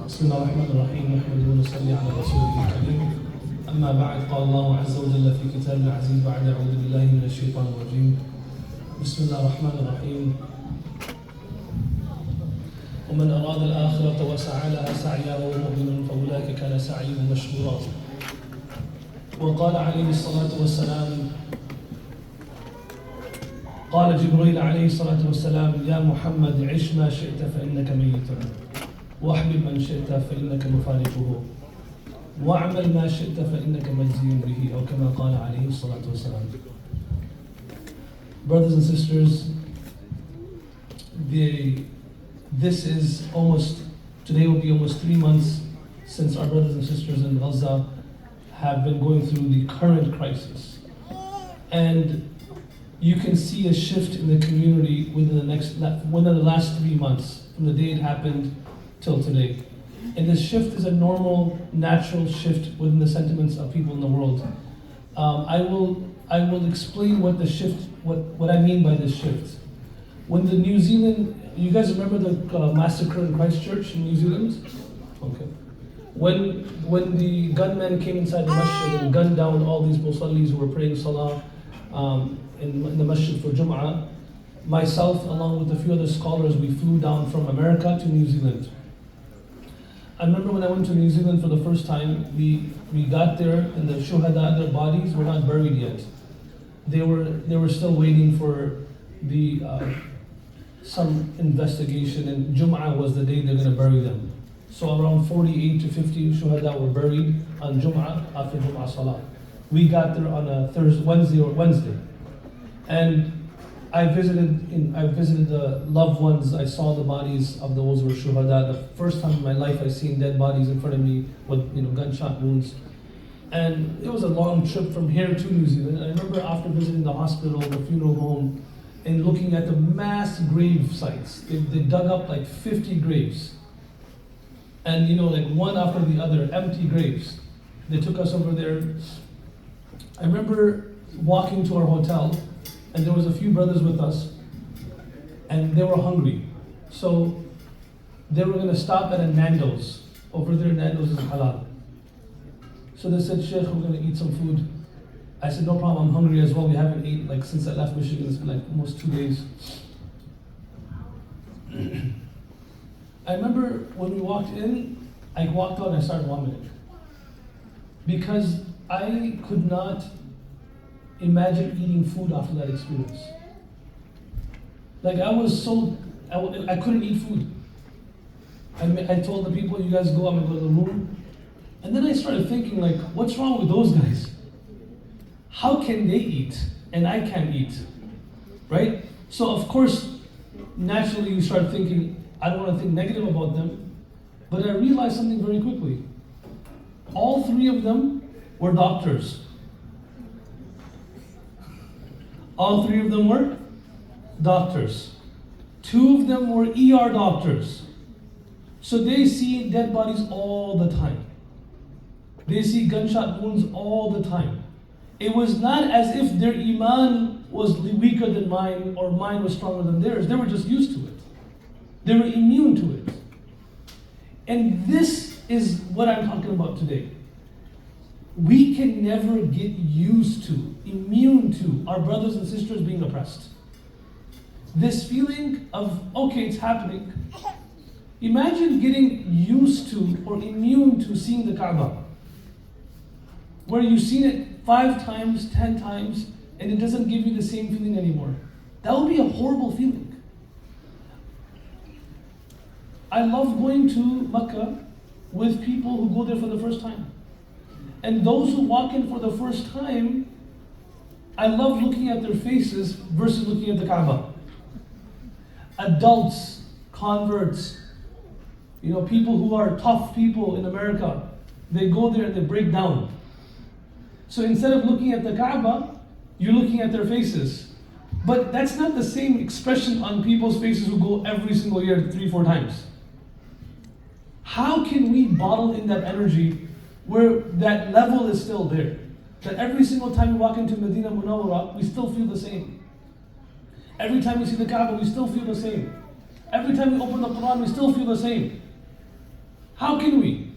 بسم الله الرحمن الرحيم نحمده ونصلي على رسوله الكريم أما بعد قال الله عز وجل في كتابه العزيز بعد أعوذ بالله من الشيطان الرجيم بسم الله الرحمن الرحيم ومن أراد الآخرة وسعى لها سعيها وهو مؤمن فأولئك كان سعيهم مشكورا وقال عليه الصلاة والسلام قال جبريل عليه الصلاة والسلام يا محمد عش ما شئت فإنك ميت واحبب من شئت فإنك مفارقه واعمل ما شئت فإنك مجزي به أو كما قال عليه الصلاة والسلام. Brothers and sisters, today will be almost 3 months since our brothers and sisters in Gaza have been going through the current crisis. And you can see a shift in the community within the last 3 months, from the day it happened till today. And this shift is a normal, natural shift within the sentiments of people in the world. I will explain what the shift, what I mean by this shift. When the New Zealand, you guys remember the massacre in Christchurch in New Zealand? Okay. When the gunmen came inside the masjid and gunned down all these musallis who were praying salah in the masjid for Jum'ah, myself along with a few other scholars, we flew down from America to New Zealand. I remember when I went to New Zealand for the first time, we got there and the shuhada, their bodies were not buried yet. They were still waiting for some investigation, and Jum'ah was the day they're going to bury them. So around 48 to 50 shuhada were buried on Jum'ah after Jum'ah Salah. We got there on a Wednesday. And I visited the loved ones. I saw the bodies of those who were shuhada. The first time in my life I seen dead bodies in front of me with gunshot wounds. And it was a long trip from here to New Zealand. I remember after visiting the hospital, the funeral home, and looking at the mass grave sites. They dug up like 50 graves. And like one after the other, empty graves. They took us over there. I remember walking to our hotel, and there was a few brothers with us, and they were hungry. So they were going to stop at a Nando's. Over there, Nando's is halal. So they said, Sheikh, we're going to eat some food. I said, no problem, I'm hungry as well. We haven't eaten since I left Michigan. It's been almost 2 days. I remember when we walked in, I walked out and I started vomiting. Because I could not imagine eating food after that experience. I couldn't eat food. I told the people, you guys go, I'm gonna go to the room. And then I started thinking, what's wrong with those guys? How can they eat and I can't eat? Right? So of course, naturally you start thinking, I don't want to think negative about them. But I realized something very quickly. All 3 of them were doctors. All 3 of them were doctors. 2 of them were ER doctors. So they see dead bodies all the time. They see gunshot wounds all the time. It was not as if their iman was weaker than mine or mine was stronger than theirs. They were just used to it. They were immune to it. And this is what I'm talking about today. We can never get used to, immune to our brothers and sisters being oppressed. This feeling of, okay, it's happening. Imagine getting used to or immune to seeing the Kaaba, where you've seen it 5 times, 10 times, and it doesn't give you the same feeling anymore. That would be a horrible feeling. I love going to Mecca with people who go there for the first time. And those who walk in for the first time, I love looking at their faces versus looking at the Kaaba. Adults, converts, people who are tough people in America, they go there and they break down. So instead of looking at the Kaaba, you're looking at their faces. But that's not the same expression on people's faces who go every single year 3-4 times. How can we bottle in that energy where that level is still there? That every single time we walk into Medina Munawwara, we still feel the same. Every time we see the Kaaba, we still feel the same. Every time we open the Quran, we still feel the same. How can we?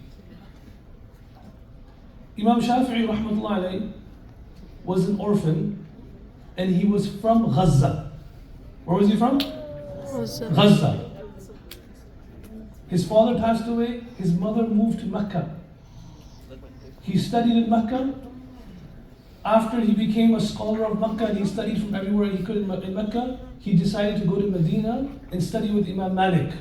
Imam Shafi'i rahmatullahi alayhi was an orphan, and he was from Gaza. Where was he from? Gaza. His father passed away, his mother moved to Mecca. He studied in Mecca. After he became a scholar of Mecca and he studied from everywhere he could in Mecca, he decided to go to Medina and study with Imam Malik.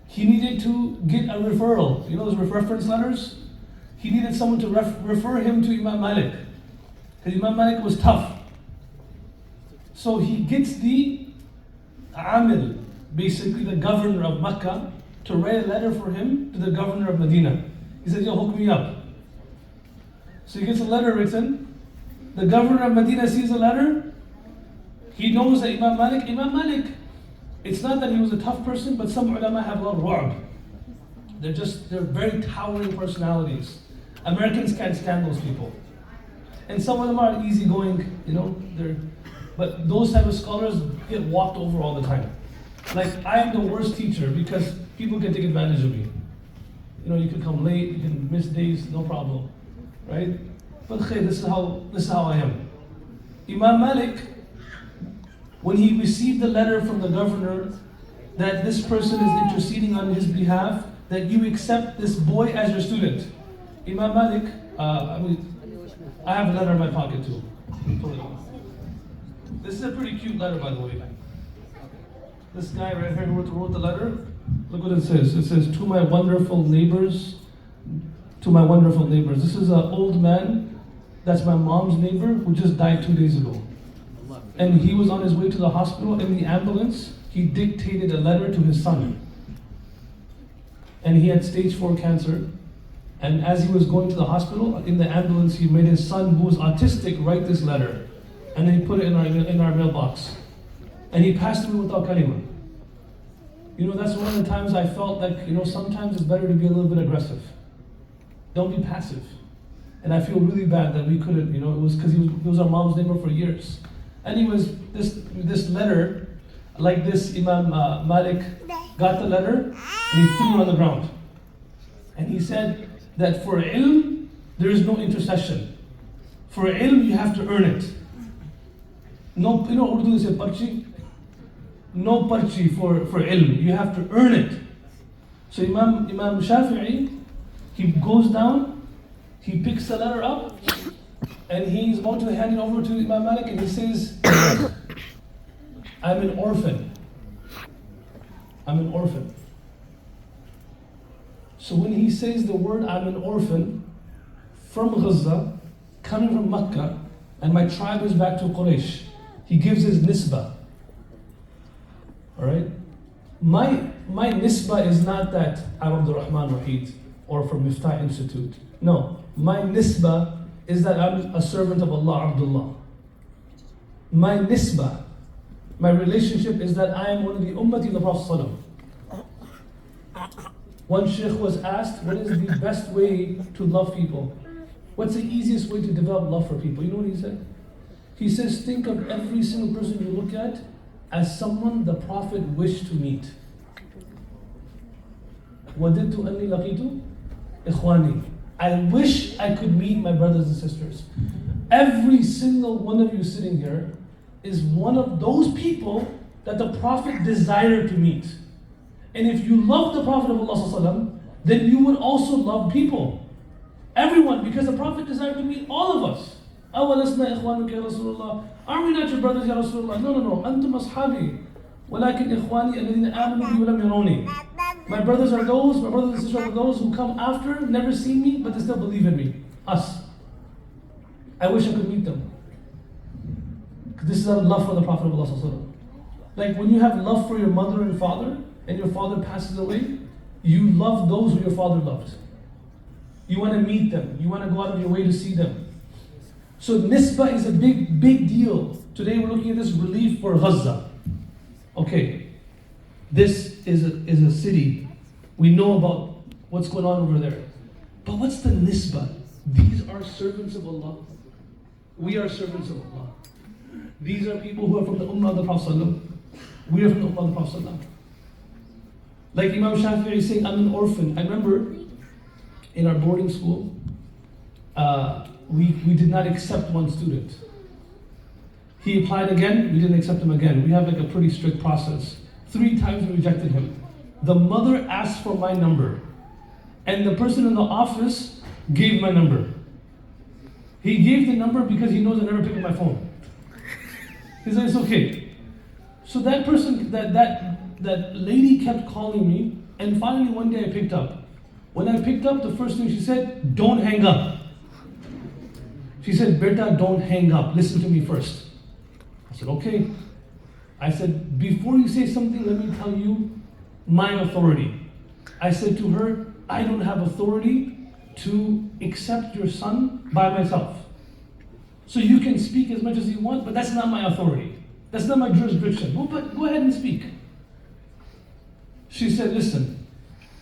He needed to get a referral. You know those reference letters? He needed someone to refer him to Imam Malik. Because Imam Malik was tough. So he gets the Amil, basically the governor of Mecca, to write a letter for him to the governor of Medina. He said, yo, hook me up. So he gets a letter written. The governor of Medina sees the letter. He knows that Imam Malik, it's not that he was a tough person, but some ulama have a lot of ru'b. They're very towering personalities. Americans can't stand those people. And some of them are easygoing, but those type of scholars get walked over all the time. Like, I am the worst teacher because people can take advantage of me. You can come late, you can miss days, no problem, right? But this is how I am. Imam Malik, when he received the letter from the governor that this person is interceding on his behalf, that you accept this boy as your student. Imam Malik, I have a letter in my pocket too. This is a pretty cute letter, by the way. This guy right here who wrote the letter, look what it says. It says, to my wonderful neighbors. This is an old man, that's my mom's neighbor, who just died 2 days ago. And he was on his way to the hospital. In the ambulance, he dictated a letter to his son. And he had stage 4 cancer. And as he was going to the hospital, in the ambulance, he made his son, who was autistic, write this letter. And then he put it in our mailbox. And he passed away without kalima. That's one of the times I felt like, sometimes it's better to be a little bit aggressive. Don't be passive. And I feel really bad that we couldn't, it was because he was our mom's neighbor for years. Anyways, this letter, like this, Imam Malik got the letter and he threw it on the ground. And he said that for ilm, there is no intercession. For ilm, you have to earn it. No, Urdu they say parchi. No parchi for ilm. You have to earn it. So Imam Shafi'i, he goes down, he picks the letter up, and he's about to hand it over to Imam Malik, and he says, I'm an orphan. So when he says the word, I'm an orphan, from Gaza, coming from Mecca, and my tribe is back to Quraysh, he gives his nisbah. Alright? My nisbah is not that I'm Abdur Rahman Waheed or from Mufti Institute. No. My nisbah is that I'm a servant of Allah, Abdullah. My nisbah, my relationship is that I am one of the ummati of the Prophet ﷺ. One sheikh was asked, what is the best way to love people? What's the easiest way to develop love for people? You know what he said? He says, think of every single person you look at as someone the Prophet wished to meet. وَدِدْتُ أَنِّي لَقِيتُ إِخْوَانِي. I wish I could meet my brothers and sisters. Every single one of you sitting here is one of those people that the Prophet desired to meet. And if you love the Prophet of Allah, then you would also love people. Everyone, because the Prophet desired to meet all of us. أَوَلَسْنَا إِخْوَانُكَ يَا رَسُولَ اللَّهِ. Are we not your brothers, Ya Rasulullah? No. أَنْتُمْ أَصْحَابِي وَلَكِنْ إِخْوَانِي الَّذِينَ آمَنُوا بِي وَلَمْ يَرَوْنِي. My brothers and sisters are those who come after, never seen me, but they still believe in me. Us. I wish I could meet them. This is our love for the Prophet of Allah. Like when you have love for your mother and father, and your father passes away, you love those who your father loved. You want to meet them. You want to go out of your way to see them. So nisbah is a big deal. Today we're looking at this relief for Gaza. Okay, this is a city. We know about what's going on over there. But what's the nisbah? These are servants of Allah. We are servants of Allah. These are people who are from the ummah of the Prophet. We are from the ummah of the Prophet. Like Imam Shafi'i saying, I'm an orphan. I remember in our boarding school, we did not accept one student. He applied again, we didn't accept him again. We have like a pretty strict process. 3 times we rejected him. The mother asked for my number, and the person in the office gave my number. He gave the number because he knows I never pick up my phone. He said, it's okay. So that person, that lady kept calling me, and finally one day I picked up. When I picked up, the first thing she said, don't hang up. She said, Beta, don't hang up. Listen to me first. I said, okay. I said, before you say something, let me tell you my authority. I said to her, I don't have authority to accept your son by myself. So you can speak as much as you want, but that's not my authority. That's not my jurisdiction. Well, but go ahead and speak. She said, listen,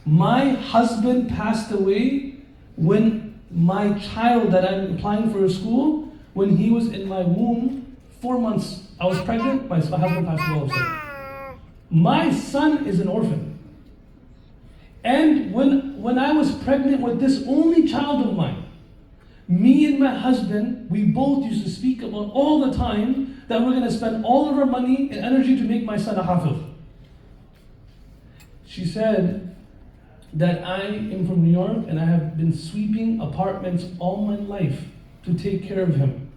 my husband passed away when my child that I'm applying for a school, when he was in my womb, 4 months, I was pregnant, my husband passed away also. My son is an orphan. And when I was pregnant with this only child of mine, me and my husband, we both used to speak about all the time that we're going to spend all of our money and energy to make my son a hafiz. She said that I am from New York and I have been sweeping apartments all my life to take care of him.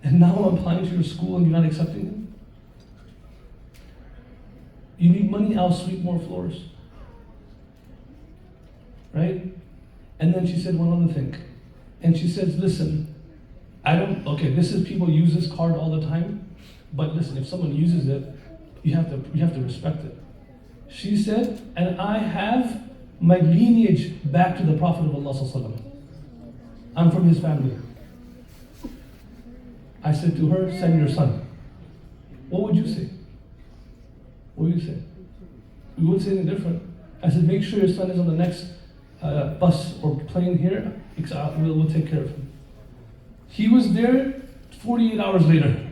And now I'm applying to your school and you're not accepting him? You need money, I'll sweep more floors. Right? And then she said one other thing. And she says, listen, this is people use this card all the time, but listen, if someone uses it, you have to respect it. She said, and I have my lineage back to the Prophet of Allah sallallahu alaihi wasallam. I'm from his family. I said to her, send your son. What would you say? What would you say? We wouldn't say anything different. I said, make sure your son is on the next bus or plane here. We'll take care of him. He was there 48 hours later.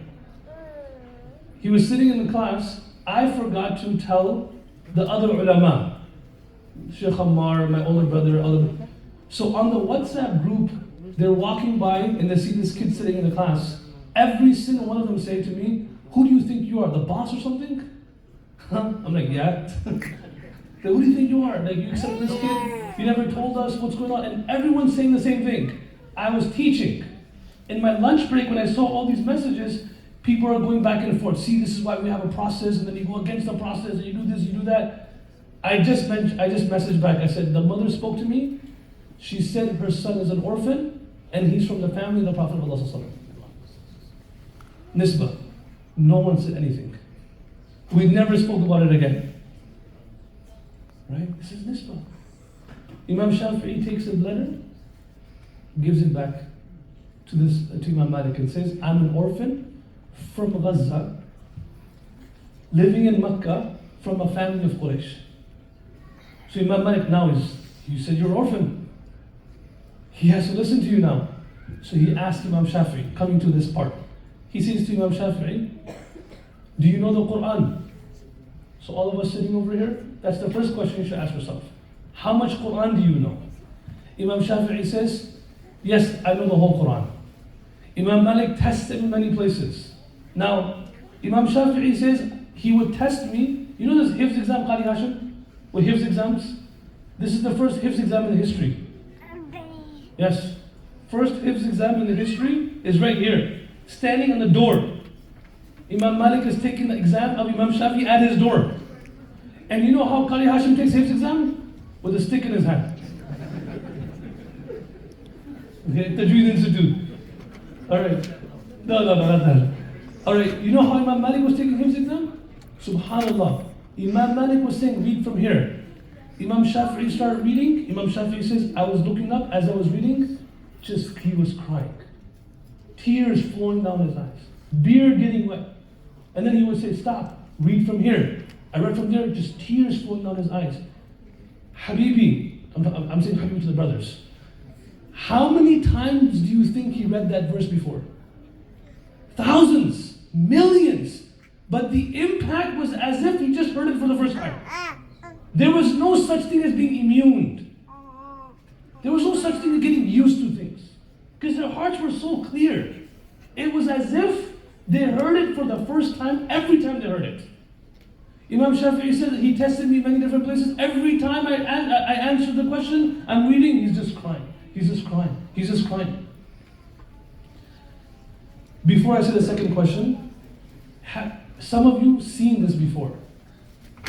He was sitting in the class. I forgot to tell the other ulama, Sheikh Ammar, my older brother. So on the WhatsApp group, they're walking by and they see this kid sitting in the class. Every single one of them say to me, who do you think you are, the boss or something? I'm like, yeah. Who do you think you are? Like, you accept this kid? You never told us what's going on? And everyone's saying the same thing. I was teaching. In my lunch break, when I saw all these messages, people are going back and forth. See, this is why we have a process, and then you go against the process, and you do this, you do that. I just messaged back. I said, the mother spoke to me. She said her son is an orphan, and he's from the family of the Prophet of Allah sallallahu alaihi wasallam. Nisbah. No one said anything. We never spoke about it again. Right? This is nisbah. Imam Shafi'i takes a letter, gives it back to Imam Malik and says, I'm an orphan from Gaza, living in Mecca from a family of Quraysh. So Imam Malik now you said you're an orphan. He has to listen to you now. So he asked Imam Shafi'i, coming to this part. He says to Imam Shafi'i, do you know the Quran? So all of us sitting over here, that's the first question you should ask yourself. How much Quran do you know? Imam Shafi'i says, yes, I know the whole Quran. Imam Malik tests him in many places. Now, Imam Shafi'i says he would test me. You know this Hifz exam, Qari Hashim? With Hifz exams? This is the first Hifz exam in the history. Yes. First Hifz exam in the history is right here. Standing on the door. Imam Malik is taking the exam of Imam Shafi'i at his door. And you know how Qari Hashim takes Hifz exam? With a stick in his hand. Okay, Tajweed Institute. Alright. No, not that. Alright, you know how Imam Malik was taking Hifz exam? Subhanallah. Imam Malik was saying, read from here. Imam Shafi'i started reading. Imam Shafi'i says, I was looking up as I was reading, he was crying. Tears flowing down his eyes. Beard getting wet. And then he would say, stop, read from here. I read from there, just tears flowing down his eyes. Habibi, I'm saying Habibi to the brothers. How many times do you think he read that verse before? Thousands, millions. But the impact was as if he just heard it for the first time. There was no such thing as being immune. There was no such thing as getting used to things. Because their hearts were so clear. It was as if they heard it for the first time every time they heard it. Imam Shafi'i said that he tested me in many different places. Every time I answered the question, I'm reading, he's just crying. He's just crying. He's just crying. Before I say the second question, some of you seen this before.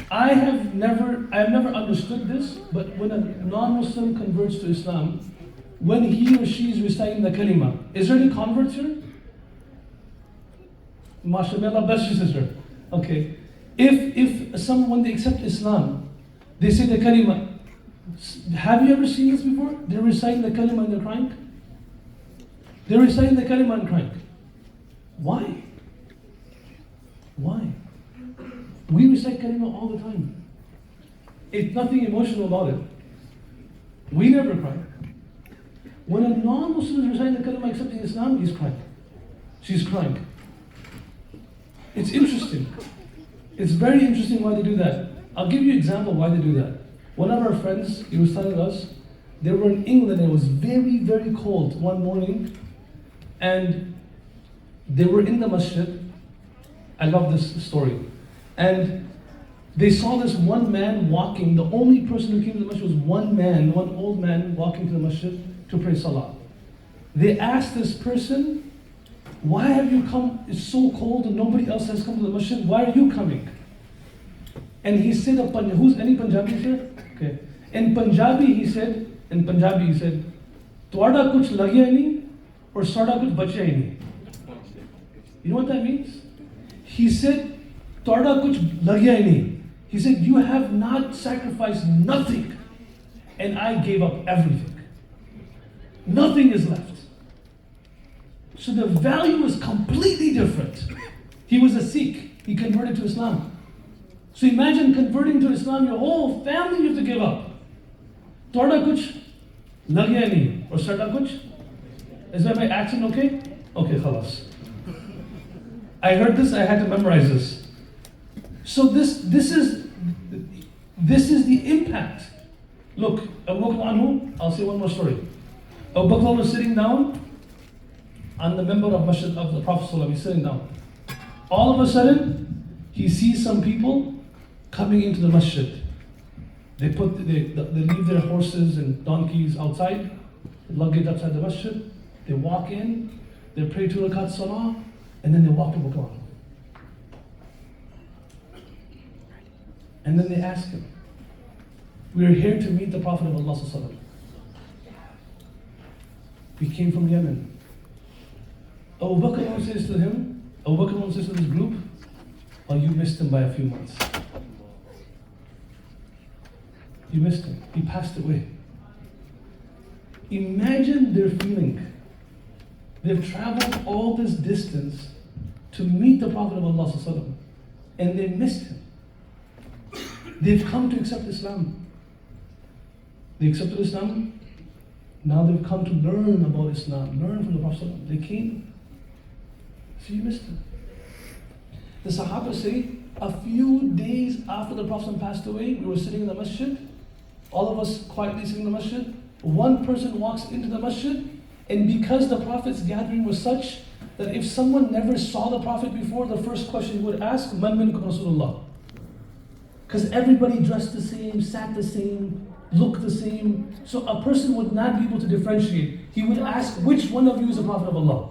I have never understood this, but when a non-Muslim converts to Islam, when he or she is reciting the kalima, is there any converts here? MashaAllah, bless you, sister. Okay. If someone, when they accept Islam, they say the kalima. Have you ever seen this before? They're reciting the kalima and they're crying? They're reciting the kalima and crying. Why? Why? We recite kalima all the time. It's nothing emotional about it. We never cry. When a non-Muslim is reciting the kalima accepting Islam, he's crying. She's crying. It's interesting. It's very interesting why they do that. I'll give you an example why they do that. One of our friends, he was telling us, they were in England and it was very, very cold one morning, and they were in the masjid. I love this story. And they saw this one man walking. The only person who came to the masjid was one man, one old man walking to the masjid to pray salah. They asked this person, why have you come? It's so cold and nobody else has come to the masjid. Why are you coming? And he said, who's any Punjabi here? Okay. In Punjabi he said, Tuada kuch lagya nahi or sada kuch bachya nahi. You know what that means? He said, Tuada kuch lagya nahi. He said, you have not sacrificed nothing, and I gave up everything. Nothing is left. So the value is completely different. He was a Sikh. He converted to Islam. So imagine converting to Islam, your whole family you have to give up. Thoda kuch lagya nahi or sada kuch. Is that my accent okay? Okay, khalas. I heard this, I had to memorize this. So this is the impact. Look, Abu Bakr anhu, I'll say one more story. Abu Bakr was sitting down on the member of Masjid of the Prophet ﷺ. He's sitting down. All of a sudden, he sees some people coming into the masjid. They leave their horses and donkeys outside, luggage outside the masjid. They walk in, they pray 2 rakat salah, and then they walk to Abu Bakr. And then they ask him, we are here to meet the Prophet of Allah ﷺ. We came from Yemen. Abu Bakr says to him, Abu Bakr says to this group, oh, you missed him by a few months. You missed him. He passed away. Imagine their feeling. They've traveled all this distance to meet the Prophet of Allah ﷺ, and they missed him. They've come to accept Islam. They accepted Islam. Now they've come to learn about Islam, learn from the Prophet ﷺ. They came. So you missed him. The Sahaba say, a few days after the Prophet passed away, we were sitting in the masjid, all of us quietly sitting in the masjid. One person walks into the masjid, and because the Prophet's gathering was such that if someone never saw the Prophet before, the first question he would ask, Man minkum Rasulullah? Because everybody dressed the same, sat the same, looked the same. So a person would not be able to differentiate. He would ask, which one of you is the Prophet of Allah?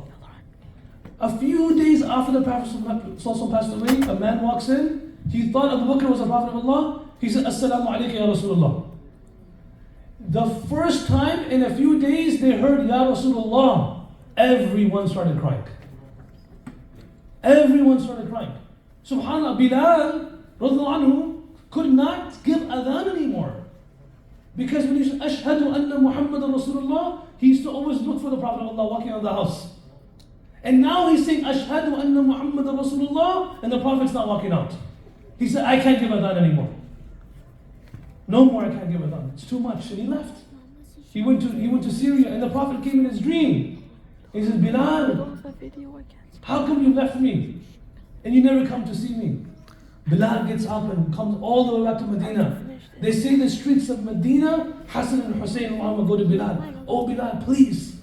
A few days after the Prophet ﷺ passed away, a man walks in. He thought Abu Bakr was the Prophet of Allah. He said, Assalamu alaikum ya Rasulullah. The first time in a few days they heard Ya Rasulullah, everyone started crying. Everyone started crying. SubhanAllah, Bilal radiallahu anhu could not give adhan anymore. Because when he said, Ashhadu anna Muhammadan Rasulullah, he used to always look for the Prophet of Allah walking around the house. And now he's saying, Ashhadu anna Muhammadan Rasulullah, and the Prophet's not walking out. He said, I can't give adhan anymore. No more, I can't give adhan. It's too much. And he left. He went to Syria, and the Prophet came in his dream. He says, Bilal, how come you left me? And you never come to see me? Bilal gets up and comes all the way back to Medina. They say in the streets of Medina, Hassan and Hussein will go to Bilal. Oh Bilal, please,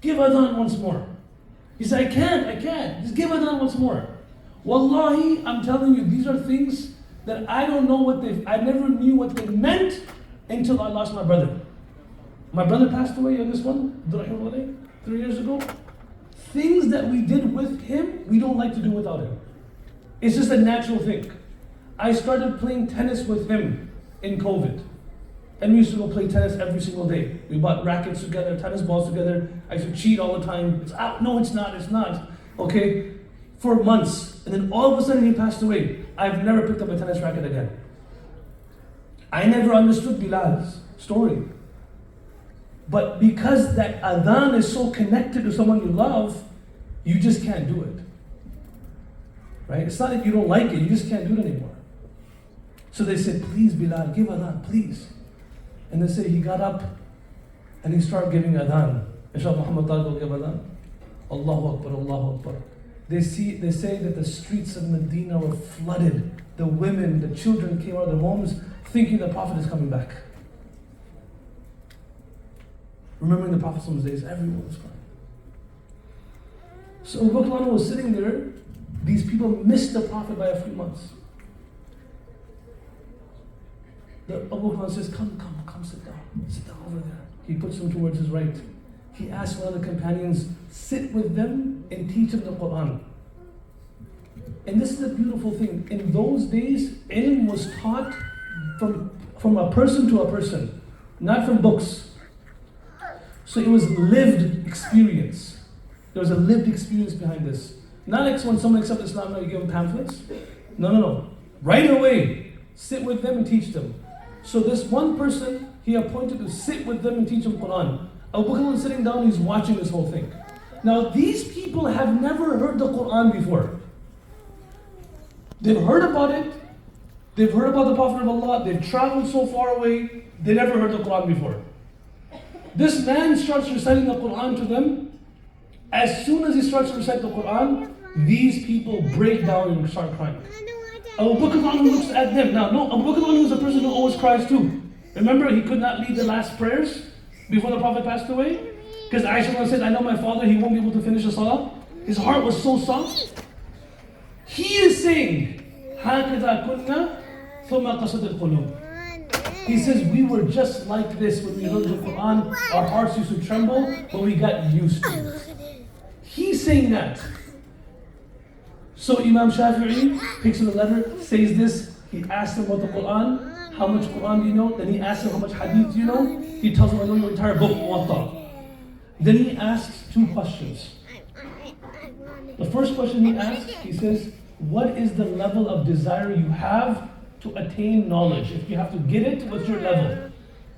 give adhan once more. He said, I can't. Just give adhan once more. Wallahi, I'm telling you, these are things that I don't know I never knew what they meant until I lost my brother. My brother passed away, youngest one, 3 years ago. Things that we did with him, we don't like to do without him. It's just a natural thing. I started playing tennis with him in COVID. And we used to go play tennis every single day. We bought rackets together, tennis balls together. I used to cheat all the time. It's out. No, it's not. Okay? For months. And then all of a sudden he passed away. I've never picked up a tennis racket again. I never understood Bilal's story. But because that adhan is so connected to someone you love, you just can't do it. Right? It's not that you don't like it, you just can't do it anymore. So they said, please Bilal, give adhan, please. And they say he got up and he started giving adhan. Insha Muhammad Tal will give adhan. Allahu Akbar, Allahu Akbar. They say that the streets of Medina were flooded. The women, the children came out of their homes thinking the Prophet is coming back. Remembering the Prophet's days, everyone was crying. So Abu Bakr was sitting there. These people missed the Prophet by a few months. Abu Bakr says, come, sit down over there. He puts him towards his right. He asked one of the companions, sit with them and teach them the Quran. And this is a beautiful thing. In those days, ilm was taught from a person to a person, not from books. So it was lived experience. There was a lived experience behind this. Not like when someone accepts Islam and you give them pamphlets. No. Right away, sit with them and teach them. So this one person, he appointed to sit with them and teach them Quran. Abu Bakr was sitting down, he's watching this whole thing. Now these people have never heard the Quran before. They've heard about it. They've heard about the Prophet of Allah. They've traveled so far away. They never heard the Quran before. This man starts reciting the Quran to them. As soon as he starts to recite the Quran, these people break down and start crying. Abu Bakr looks at them. Now, no, Abu Bakr was a person who always cries too. Remember, he could not lead the last prayers before the Prophet passed away? Because Aisha said, I know my father, he won't be able to finish the salah. His heart was so soft. He is saying, هَكَذَا كُنَّا ثُمَّ قَصَدَ الْقُلُوبِ. He says, we were just like this when we heard the Quran. Our hearts used to tremble, but we got used to it. He's saying that. So Imam Shafi'i picks up the letter, says this. He asks him about the Quran. How much Quran do you know? Then he asks him, how much hadith do you know? He tells him, I know your entire book, Muwatta. Then he asks two questions. The first question he asks, he says, what is the level of desire you have to attain knowledge? If you have to get it, what's your level?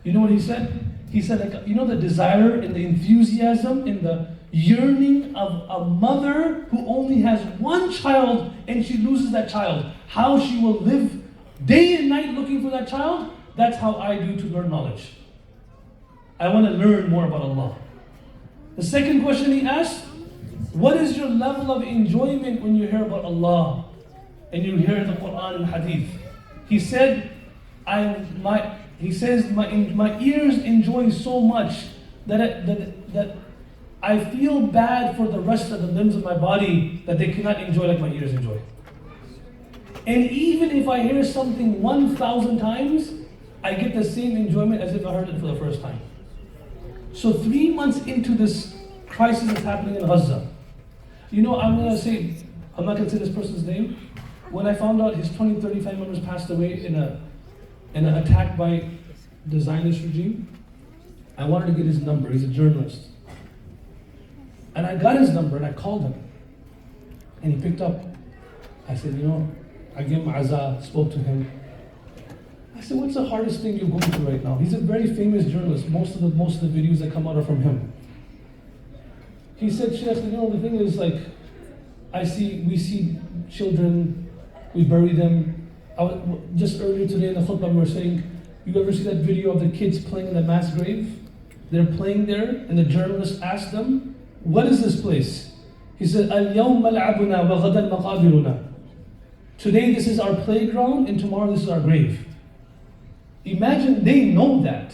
You know what he said? He said, like, you know the desire and the enthusiasm and the yearning of a mother who only has one child and she loses that child. How she will live day and night looking for that child. That's how I do to learn knowledge. I want to learn more about Allah. The second question he asked, what is your level of enjoyment when you hear about Allah and you hear the Quran and Hadith? He said, my ears enjoy so much that I feel bad for the rest of the limbs of my body that they cannot enjoy like my ears enjoy. And even if I hear something 1,000 times, I get the same enjoyment as if I heard it for the first time. So 3 months into this crisis that's happening in Gaza, you know, I'm not going to say this person's name. When I found out his 20, 30 family members passed away in an attack by the Zionist regime, I wanted to get his number. He's a journalist. And I got his number and I called him. And he picked up. I said, you know, I gave him azah, spoke to him. I said, what's the hardest thing you're going through right now? He's a very famous journalist. Most of the videos that come out are from him. He said, Sheikh, you know, the thing is, like, we see children, we bury them. Just earlier today in the khutbah we were saying, you ever see that video of the kids playing in the mass grave? They're playing there, and the journalist asked them, what is this place? He said, اليوم ملعبنا وغدا مقابرنا. Today this is our playground, and tomorrow this is our grave. Imagine they know that.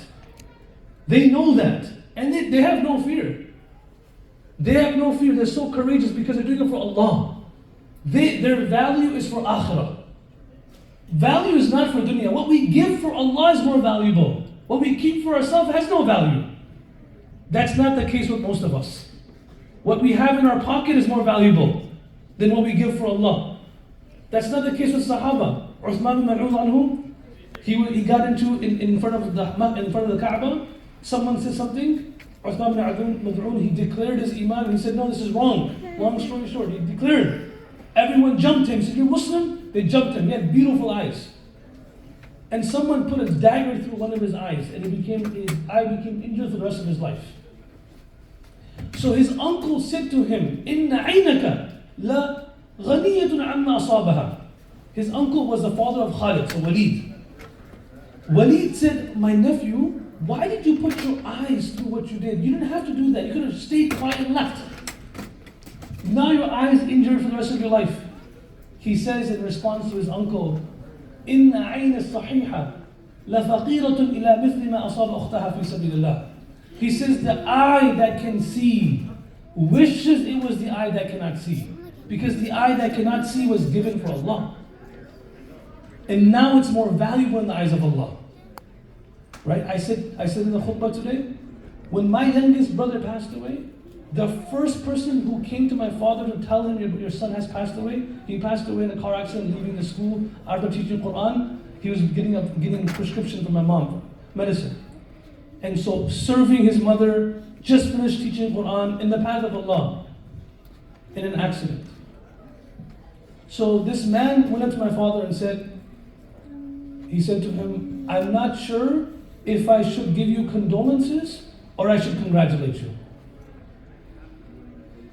They know that. And they have no fear. They have no fear. They're so courageous because they're doing it for Allah. Their value is for akhirah. Value is not for dunya. What we give for Allah is more valuable. What we keep for ourselves has no value. That's not the case with most of us. What we have in our pocket is more valuable than what we give for Allah. That's not the case with Sahaba. Uthman bin Anhu, he got into in front of the Kaaba. Someone said something. Uthman bin Mad'un, he declared his iman. He said, no, this is wrong. Long story short, he declared. Everyone jumped him. He said, you're Muslim? They jumped him. He had beautiful eyes. And someone put a dagger through one of his eyes, and his eye became injured for the rest of his life. So his uncle said to him, Inna aynaka la ghaniyatun amma asabaha. His uncle was the father of Khalid, so Waheed. Waheed said, my nephew, why did you put your eyes through what you did? You didn't have to do that. You could have stayed quiet and left. Now your eye is injured for the rest of your life. He says in response to his uncle, Inna ayna sahiha la faqiratun ila mithli ma asaba ukhtaha fi sabilillah. He says the eye that can see wishes it was the eye that cannot see. Because the eye that cannot see was given for Allah. And now it's more valuable in the eyes of Allah. Right? I said in the khutbah today, when my youngest brother passed away, the first person who came to my father to tell him your son has passed away, he passed away in a car accident leaving the school after teaching Quran. He was getting prescription from my mom, medicine. And so serving his mother, just finished teaching Quran in the path of Allah in an accident. So this man went up to my father and he said to him, I'm not sure if I should give you condolences or I should congratulate you.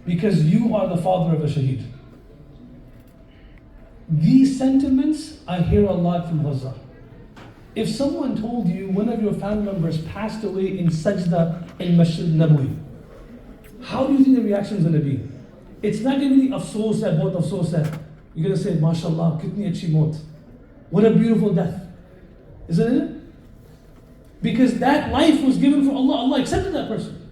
Because you are the father of a shaheed. These sentiments I hear a lot from Gaza. If someone told you one of your family members passed away in sajda in Masjid Nabawi, how do you think the reaction is going to be? It's not going to be afsoos hai, bahut afsoos hai. You're going to say, MashaAllah, kitni achhi maut. What a beautiful death. Isn't it? Because that life was given for Allah. Allah accepted that person.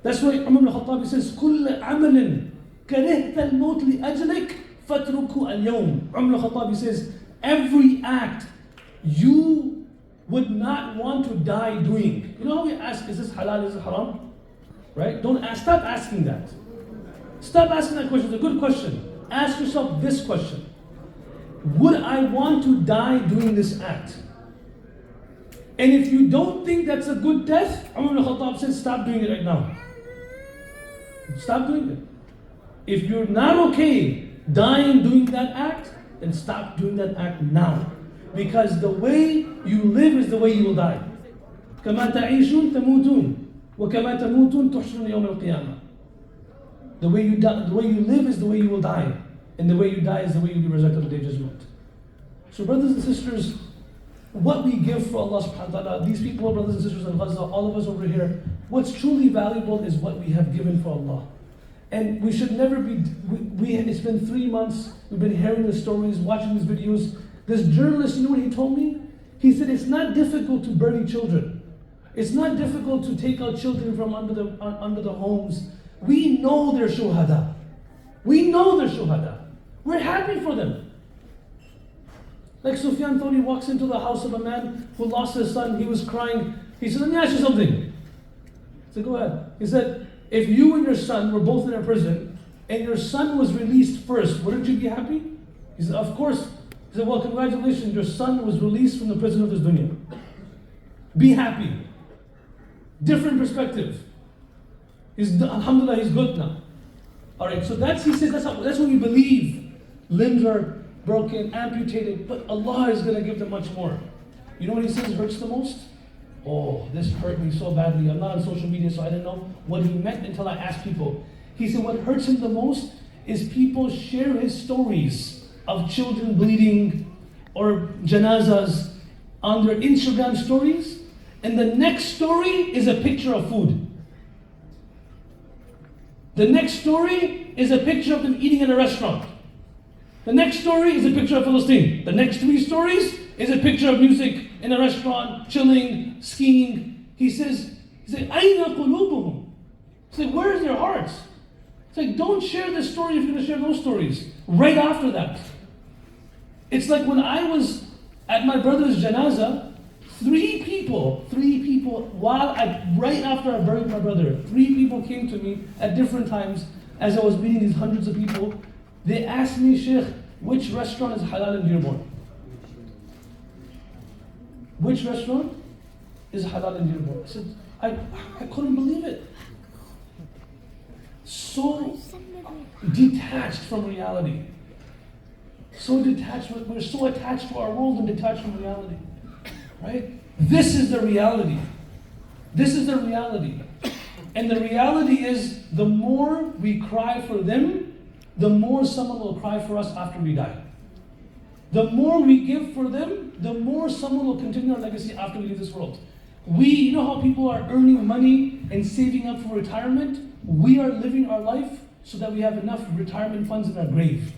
That's why Umar ibn Khattab says, كُلَّ عَمَلٍ كَرِهْتَ الْمَوْتِ لِأَجْلِكَ فَاتْرُكُهُ الْيَوْمِ. Umar ibn Khattab says, every act you would not want to die doing. You know how we ask, is this halal, is it haram? Right? Stop asking that. Stop asking that question. It's a good question. Ask yourself this question. Would I want to die doing this act? And if you don't think that's a good death, Umar ibn Khattab says, stop doing it right now. Stop doing it. If you're not okay dying doing that act, then stop doing that act now. Because the way you live is the way you will die. كَمَا تَعِيشُونَ تَمُوتُونَ وَكَمَا تَمُوتُونَ تُحْشَرُونَ يَوْمَ الْقِيَامَةِ. The way you live is the way you will die. And the way you die is the way you will be resurrected on the day of judgment. So brothers and sisters, what we give for Allah subhanahu wa ta'ala, these people, brothers and sisters in Gaza, all of us over here, what's truly valuable is what we have given for Allah. And we should never be, it's been 3 months, we've been hearing the stories, watching these videos. This journalist, you know what he told me? He said it's not difficult to bury children. It's not difficult to take out children from under the homes. We know they're shuhada. We know they're shuhada. We're happy for them. Like Sufyan Thawri walks into the house of a man who lost his son. He was crying. He said, let me ask you something. I said, go ahead. He said, if you and your son were both in a prison and your son was released first, wouldn't you be happy? He said, of course. He said, well, congratulations, your son was released from the prison of this dunya. Be happy. Different perspective. Alhamdulillah, he's good now. Alright, so he says that's what we believe. Limbs are broken, amputated, but Allah is going to give them much more. You know what he says hurts the most? Oh, this hurt me so badly. I'm not on social media, so I didn't know what he meant until I asked people. He said what hurts him the most is people share his stories of children bleeding or janazas on their Instagram stories, and the next story is a picture of food. The next story is a picture of them eating in a restaurant. The next story is a picture of Palestine. The next 3 stories Is a picture of music in a restaurant, chilling, skiing. He says, أَيْنَ قُلُوبُهُم? He's like, where's their hearts? It's like, don't share this story if you're going to share those stories. Right after that. It's like when I was at my brother's janazah, three people, right after I buried my brother, three people came to me at different times as I was meeting these hundreds of people. They asked me, Sheikh, which restaurant is halal in Dearborn? Which restaurant is halal in Dearborn? I said, I couldn't believe it. So detached from reality. So detached, we're so attached to our world and detached from reality. Right? This is the reality. This is the reality. And the reality is, the more we cry for them, the more someone will cry for us after we die. The more we give for them, the more someone will continue our legacy after we leave this world. You know how people are earning money and saving up for retirement? We are living our life so that we have enough retirement funds in our grave.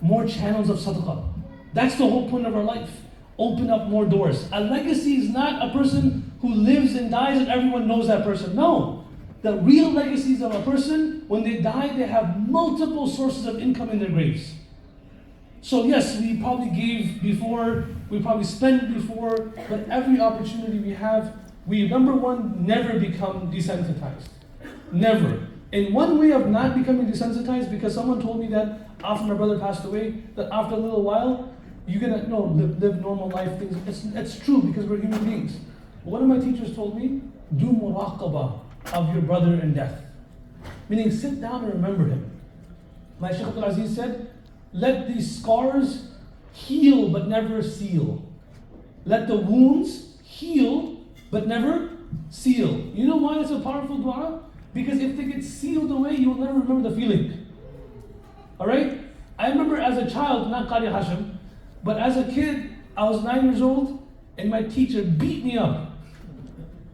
More channels of sadaqah. That's the whole point of our life. Open up more doors. A legacy is not a person who lives and dies and everyone knows that person. No. The real legacies of a person, when they die, they have multiple sources of income in their graves. So yes, we probably gave before, we probably spent before, but every opportunity we have, we, number one, never become desensitized. Never. And one way of not becoming desensitized, because someone told me that after my brother passed away, that after a little while, you're gonna live normal life things. It's true because we're human beings. One of my teachers told me, do muraqabah of your brother in death. Meaning sit down and remember him. My Shaykh Abdul Aziz said, let these scars heal but never seal. Let the wounds heal but never seal. You know why it's a powerful dua? Because if they get sealed away, you will never remember the feeling. Alright? I remember as a child, not Qari Hashim, but as a kid, I was 9 years old and my teacher beat me up.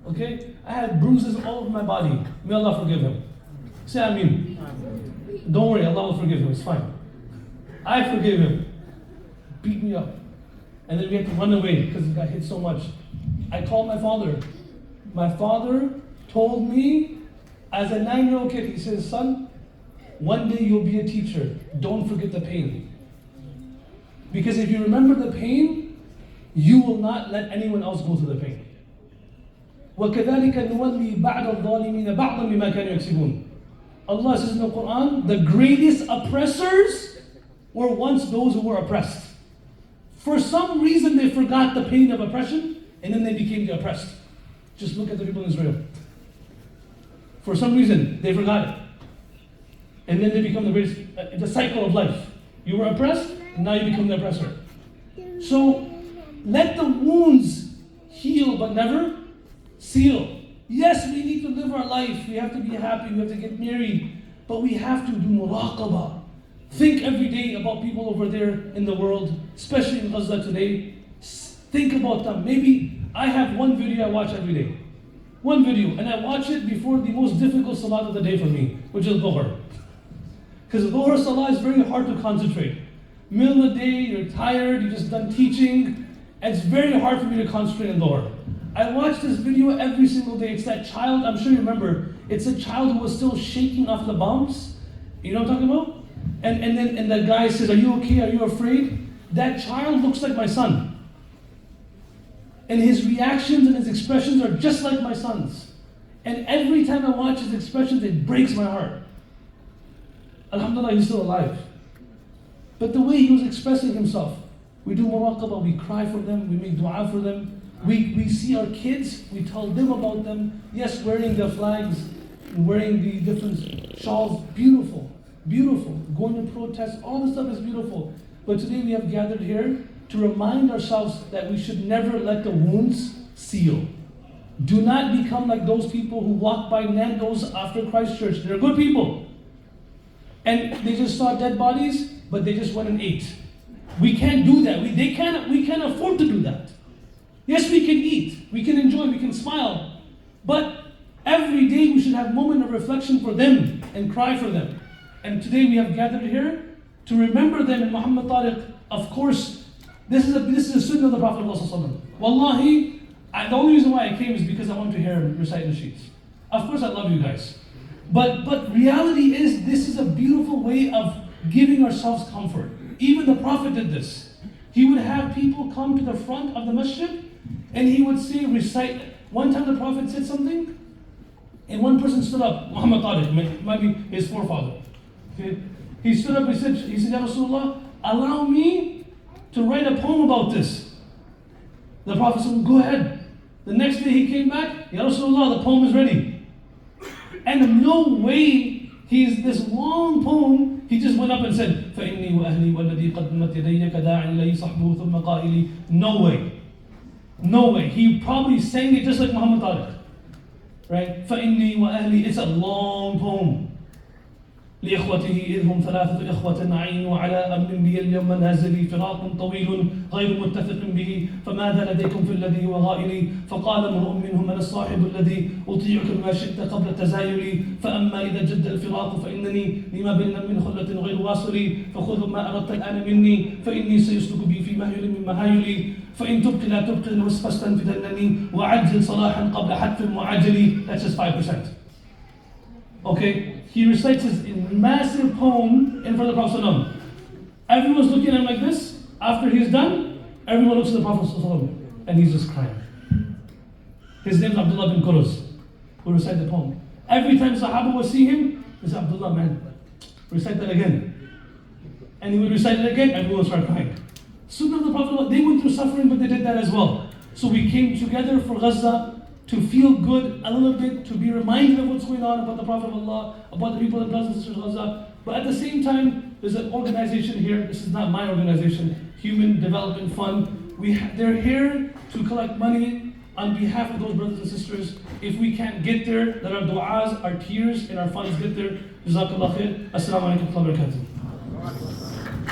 Okay? I had bruises all over my body. May Allah forgive him. Say Ameen. Don't worry, Allah will forgive him, it's fine. I forgive him. Beat me up. And then we had to run away because he got hit so much. I called my father. My father told me, as a 9-year-old kid, he says, son, one day you'll be a teacher. Don't forget the pain. Because if you remember the pain, you will not let anyone else go through the pain. وَكَذَلِكَ نُوَلِّي بَعْدَ الظَّالِمِينَ بَعْضًا مِمَّا كَانُوا يَكْسِبُونَ. Allah says in the Quran, the greatest oppressors were once those who were oppressed. For some reason they forgot the pain of oppression and then they became the oppressed. Just look at the people in Israel. For some reason they forgot it. And then they become the greatest, the cycle of life. You were oppressed, and now you become the oppressor. So let the wounds heal but never seal. Yes, we need to live our life. We have to be happy. We have to get married. But we have to do muraqabah. Think every day about people over there in the world, especially in Gaza today. Think about them. Maybe I have one video I watch every day. One video. And I watch it before the most difficult salat of the day for me, which is Dhuhr. Because Dhuhr salah is very hard to concentrate. Middle of the day, you're tired, you just done teaching. And it's very hard for me to concentrate on Dhuhr. I watch this video every single day. It's that child, I'm sure you remember, it's a child who was still shaking off the bombs. You know what I'm talking about? And the guy says, are you okay? Are you afraid? That child looks like my son. And his reactions and his expressions are just like my son's. And every time I watch his expressions, it breaks my heart. Alhamdulillah, he's still alive. But the way he was expressing himself, we do muraqabah, we cry for them, we make dua for them. We see our kids, we tell them about them. Yes, wearing the flags, wearing the different shawls, beautiful, beautiful. Going to protest, all this stuff is beautiful. But today we have gathered here to remind ourselves that we should never let the wounds seal. Do not become like those people who walk by Nando's after Christchurch. They're good people. And they just saw dead bodies, but they just went and ate. We can't do that. We can't afford to do that. Yes, we can eat, we can enjoy, we can smile, but every day we should have a moment of reflection for them and cry for them. And today we have gathered here to remember them in Muhammad Tariq. Of course, This is a sunnah of the Prophet ﷺ. Wallahi, the only reason why I came is because I wanted to hear him recite the sheets. Of course I love you guys. But reality is, this is a beautiful way of giving ourselves comfort. Even the Prophet did this. He would have people come to the front of the masjid and he would say, recite. One time the Prophet said something and one person stood up, Muhammad Tariq, might be his forefather. Okay? He stood up, he said, Ya Rasulullah, allow me to write a poem about this. The Prophet said, go ahead. The next day he came back, Ya Rasulullah, the poem is ready. And no way, he's this long poem, he just went up and said, فَإِنِّي وَأَهْلِي وَالَّذِي قَدْمَتْ يَدَيَّ كَدَاعٍ لَيْ صَحْبُهُ ثُمَّ قَائِلِي. No way. No way. He probably sang it just like Muhammad Tariq. Right? فَإِنِّي وَأَهْلِي. It's a long poem. لإخوته إذ هم ثلاثة إخوة عين على أمن بي اليوم منازلي فراق طويل غير متفق به فماذا لديكم في الذي هو غائلي فقال امرؤ منهم أنا الصاحب الذي أطيعك بما شئت قبل التزايل فأما إذا جد الفراق فإنني لما بيننا من خلة غير واصلي فخذ ما أردت الآن مني فإني سيسلك بي في مهيل من مهايلي فإن تبقي لا تبقي الوصف استنفذنني وعجل صلاحا قبل حتف معجلي. That's just 5%. Okay, he recites his massive poem in front of the Prophet ﷺ. Everyone's looking at him like this. After he's done, everyone looks at the Prophet ﷺ and he's just crying. His name is Abdullah bin Quruz, who recited the poem. Every time Sahaba would see him, he said, Abdullah, man, recite that again. And he would recite it again, everyone would start crying. Sunnah of the Prophet, they went through suffering, but they did that as well. So we came together for Gaza to feel good a little bit, to be reminded of what's going on about the Prophet of Allah, about the people and brothers and sisters of Gaza. But at the same time, there's an organization here. This is not my organization, Human Development Fund. They're here to collect money on behalf of those brothers and sisters. If we can't get there, let our du'as, our tears, and our funds get there. Jazakallah khair. Assalamu alaikum wa rahmatullahi wa barakatuh.